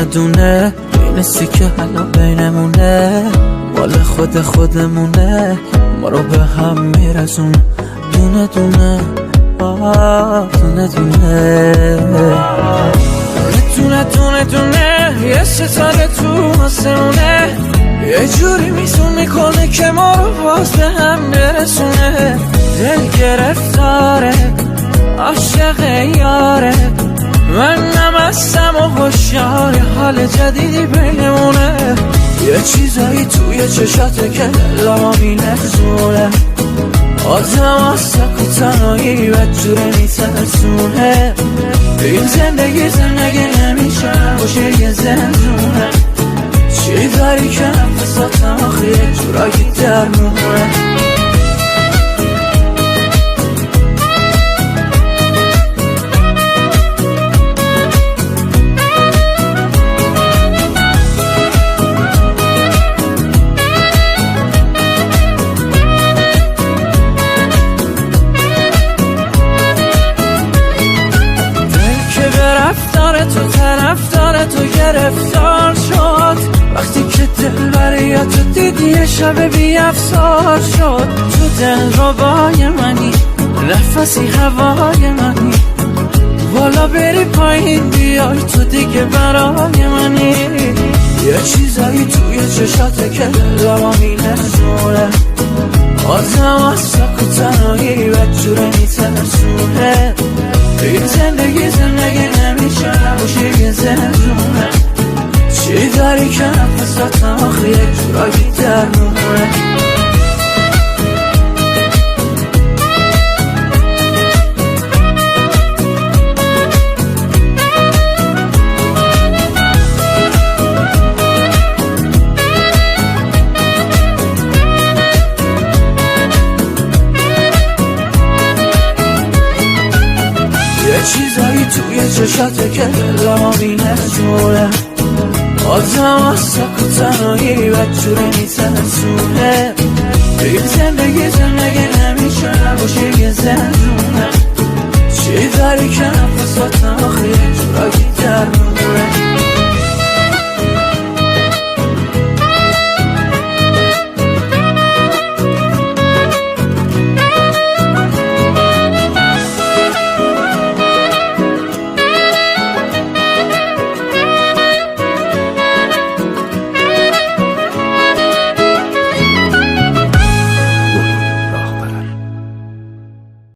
دونه دونه بینستی که حالا بینمونه مال خودمونه ما رو به هم میرسون دونه دونه دونه دونه دونه دونه یه ستاره تو آسمونه یه جوری میزون میکنه که ما رو باز به هم برسونه دل گرفتاره عاشق یاره من نمستم و هوشیار حال جدیدی بینمونه یه چیزایی توی چشاته که دلمو میلرزونه آدم از سک و تنهایی بدجوره میترسونه این زندگی نمیشه باشه یه زندونه چی داری که نفساتم آخه یه جورایی درمونه تو طرفدار تو گرفتار شد وقتی که دل برای تو دیدی یه شب بی افسار شد تو دل ربای منی نفسی هوای منی والا بری پایین بیای تو دیگه برای منی یه چیزایی توی چشاته که دلمو میلرزونه آدم از سک و تنهایی بدجوره میترسونه این زندگی نمیشه باشه یه زندونه چی داری که نفساتم آخه یک جورایی درمونه چیزایی توی چشاته که دلمو میلرزونه آدم از سک و تنهایی بدجوره میترسونه این زندگی نمیشه باشه یه زندونه